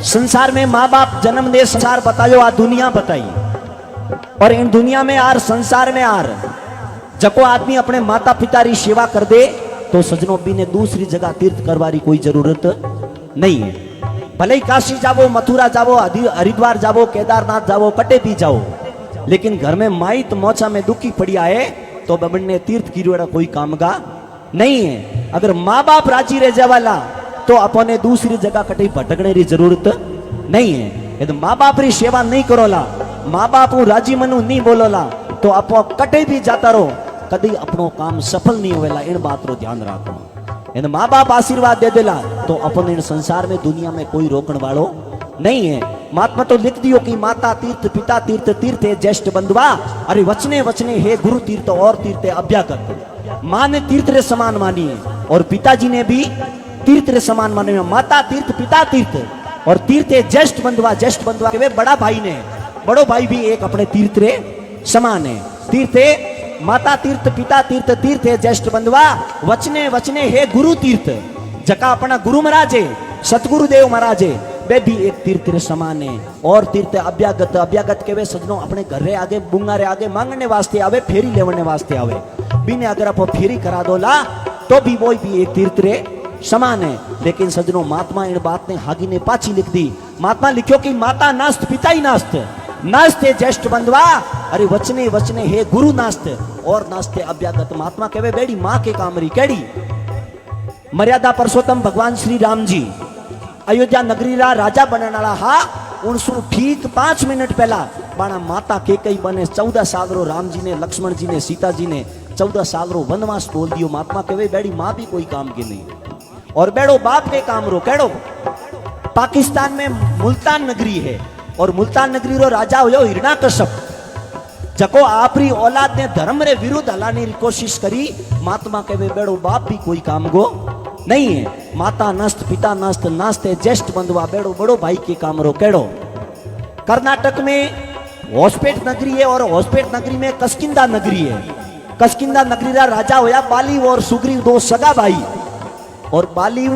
संसार में माँ बाप जन्म दे, संसार बतायो आ दुनिया बताई, और इन दुनिया में आर संसार में आर जको आदमी अपने माता पिता री सेवा कर दे तो सजनों भी ने दूसरी जगह तीर्थ करवारी कोई जरूरत नहीं है। भले ही काशी जावो, मथुरा जावो, हरिद्वार जावो, केदारनाथ जावो, कटे भी जाओ, लेकिन घर में माइत मोचा में दुखी पड़िया है तो बबन ने तीर्थ की कोई काम का नहीं है। अगर माँ बाप राजी रह जावाला तो अपने दूसरी जगह कटे भटकने की जरूरत नहीं है। यदि माँ बाप री सेवा नहीं करोला, माँ बाप राजी मनु नहीं बोलोला तो अपो कटे भी जाता रहो, कभी अपनो काम सफल नहीं होवेला। इन बात रो ध्यान रखो। यदि माँ बाप आशीर्वाद दे देला तो अपन इन संसार में दुनिया में कोई रोकने वालो नहीं है। महात्मा तो लिख दियो कि माता तीर्थ, पिता तीर्थ, तीर्थ है ज्येष्ठ बंधुआ, अरे वचने वचने हे गुरु तीर्थ और तीर्थ अभ्यागत। माँ ने तीर्थ रे समान मानी है और पिताजी ने भी तीर्थ रे समान माने है। माता तीर्थ, पिता तीर्थ और तीर्थ है ज्येष्ठ बंधुआ। ज्येष्ठ बंधुआ के वे बड़ा भाई ने, बड़ो भाई भी एक अपने तीर्थ रे समान है। तीर्थ है माता तीर्थ, पिता तीर्थ, तीर्थ है ज्येष्ठ बंधुआ, वचने वचने हे गुरु तीर्थ। जका अपना गुरु महाराज है, सतगुरुदेव महाराज है, वे भी एक तीर्थ रे समान है। और तीर्थ अभ्यागत, अभ्यागत के वे सजनों अपने घर रे आगे, बुंगा रे आगे मांगने वास्ते आवे, फेरी लेवने वास्ते आवे। बिने अगर आप फेरी करा दोला तो भी वो भी एक तीर्थ रे समान है। लेकिन सजनों महात्मा इन बात ने हागी ने पाची लिख दी। महात्मा लिखो कि माता नास्त, पिता ही नास्त, नास्ते ज्येष्ठ बंधुआ, अरे वचने वचने हे गुरु नास्त और नास्ते अभ्यागत। महात्मा कहे बेड़ी माँ के कामरी केड़ी। मर्यादा पुरुषोत्तम भगवान श्री राम जी अयोध्या नगरी रा राजा बनने वाला हा, उनसु ठीक 5 मिनट पहला बाणा माता के कई बने 14 साल रो राम जी ने, लक्ष्मण जी ने, सीता जी ने 14 साल रो वनवास बोल दियो। महात्मा कहे बेड़ी माँ भी कोई काम की नहीं और बेड़ो बाप के काम रो केड़ो। पाकिस्तान में मुल्तान नगरी है और मुल्तान नगरी रो राजा हो हिरण्यकश्यप, जको आपरी औलाद ने धर्म रे विरुद्ध हलाने की कोशिश करी। महात्मा के वे बेड़ो बाप भी कोई काम गो नहीं है। माता नस्त, पिता नस्त, नास्ते ज्येष्ठ बंधुआ, बेड़ो बड़ो भाई के काम रो केड़ो। कर्नाटक में होस्पेट नगरी है और होस्पेट नगरी में कस्किंदा नगरी है। कस्किंदा नगरी रा राजा होया बाली और सुग्रीव, दो सगा भाई। और बाली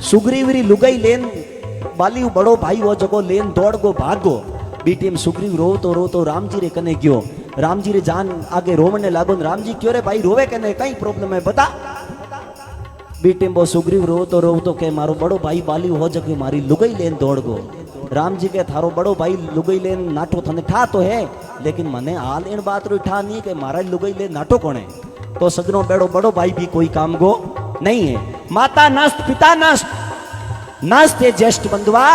सुग्रीव री लुगाई लेन, बाली बड़ो भाई वो जगो लेन दौड़ गो भाग गो। बीटीएम सुग्रीव रो तो राम जी रे कने गयो। राम जी रे जान आगे रोवने लागो। राम जी क्यों रे भाई रोवे कने, कई प्रॉब्लम है बता। बीटीएम वो सुग्रीव रो तो के मारो बड़ो भाई बाली हो जगे मारी लुगाई लेन दौड़ गो। राम जी के थारो बड़ो भाई लुगाई लेन नाटो थने ठा तो है, लेकिन मने हाल इन बात रो ठा नहीं के मारा लुगाई लेन नाटो कोने। तो सजनों बेड़ो बड़ो भाई भी कोई काम गो नहीं है। माता नस्त, पिता नस्त, नास्ते ज्येष्ठ बंधुआ,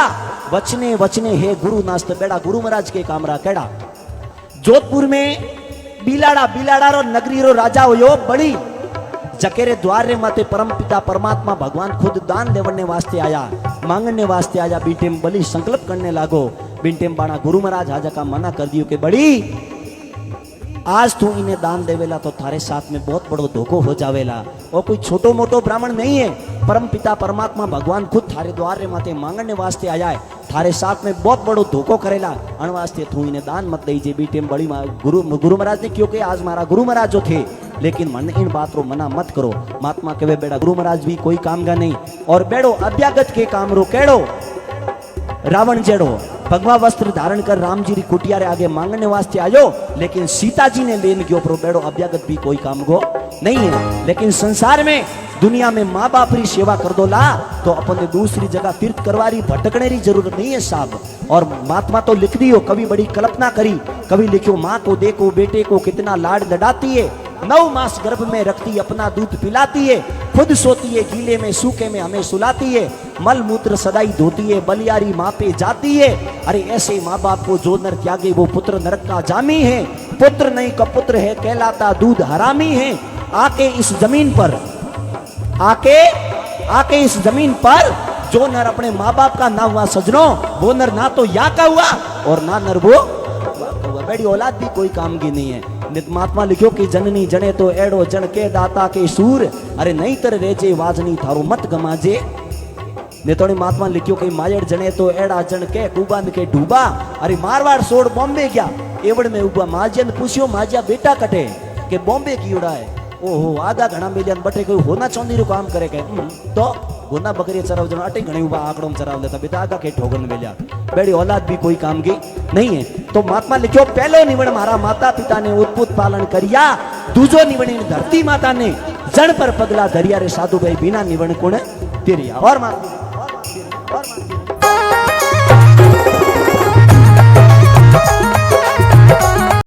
वचने वचने हे गुरु नास्त। बेड़ा गुरु महाराज के कामरा केड़ा। जोधपुर में बिलाड़ा रो नगरी रो राजा हो बड़ी, जकेरे द्वार रे माते परम पिता परमात्मा भगवान खुद दान देवने वास्ते आया, मांगने वास्ते आया। बीटेम बली संकल्प करने लागो। बीटेम बाणा गुरु महाराज हाजा का मना कर दियो कि बड़ी आज तू इन्हें दान देवेला तो थारे साथ में बहुत बड़ो धोखो हो जावेला। और कोई छोटो मोटो ब्राह्मण नहीं है, परम पिता परमात्मा भगवान खुद थारे द्वार रे माते मांगने वास्ते आया है, थारे साथ में बहुत बड़ो धोखो करेला। अण वास्ते तू इन्हें दान मत दीजिए। बीटेम बड़ी गुरु महाराज ने क्योंकि आज मारा गुरु महाराज जो थे, लेकिन मन इन बात रो मना मत करो। महात्मा के बेड़ा गुरु महाराज भी कोई काम का नहीं। और बेड़ो अभ्यागत के काम रो केड़ो। रावण जेड़ो भगवा वस्त्र धारण कर राम जी री कुटिया रे आगे मांगने वास्ते आयो, लेकिन सीता जी ने लेन गयो। प्रो बेड़ो अभ्यागत भी कोई काम गो नहीं है। लेकिन संसार में दुनिया में माँ बाप री सेवा कर दो ला तो अपन ने दूसरी जगह तीर्थ करवारी भटकने की जरूरत नहीं है साहब। और महात्मा तो लिख दियो, कभी बड़ी कल्पना करी, कभी लिखो माँ को देखो बेटे को कितना लाड लडाती है, 9 मास गर्भ में रखती अपना दूध पिलाती है, खुद सोती है गीले में सूखे में हमें सुलाती है, मल मूत्र सदाई धोती है, बलियारी माँ पे जाती है। अरे ऐसे माँ बाप को जो नर त्यागे वो पुत्र नरक का जामी है। पुत्र नहीं कपुत्र है कहलाता दूध हरामी है। आके इस जमीन पर, आके इस जमीन पर जो नर अपने माँ बाप का ना हुआ सजनों, वो नर ना तो या का हुआ और ना नर वो हुआ। बेड़ी औलाद भी कोई काम की नहीं है। महात्मा लिखो कि जननी जने तो एड़ो जन के दाता के सूर, अरे नहीं तर रेजे वाजनी थारो मत गमाजे। नेतोड़ी महात्मा लिखो कि मायड़ जने तो एड़ा जन के कुबान के डूबा, अरे मारवाड़ सोड़ बॉम्बे गया एवड़ में उबा। माजियन पूछियो माजिया बेटा कटे के बॉम्बे की उड़ा है। ओहो आधा घना मिलियन बटे कोई होना चांदी रो काम करे के तो गोना बकरी चराव जण अटे घणी उबा आकड़ों चराव लेता बेटा आगा के ठोगन मिलिया बेड़ी औलाद भी कोई काम की नहीं है। तो महात्मा लिखो पहलो निवण मारा माता पिता ने उत्पुत पालन करिया, दूजो निवण धरती माता ने जण पर पगला धरिया रे साधु भाई बिना निवण कोण तिरिया। और माता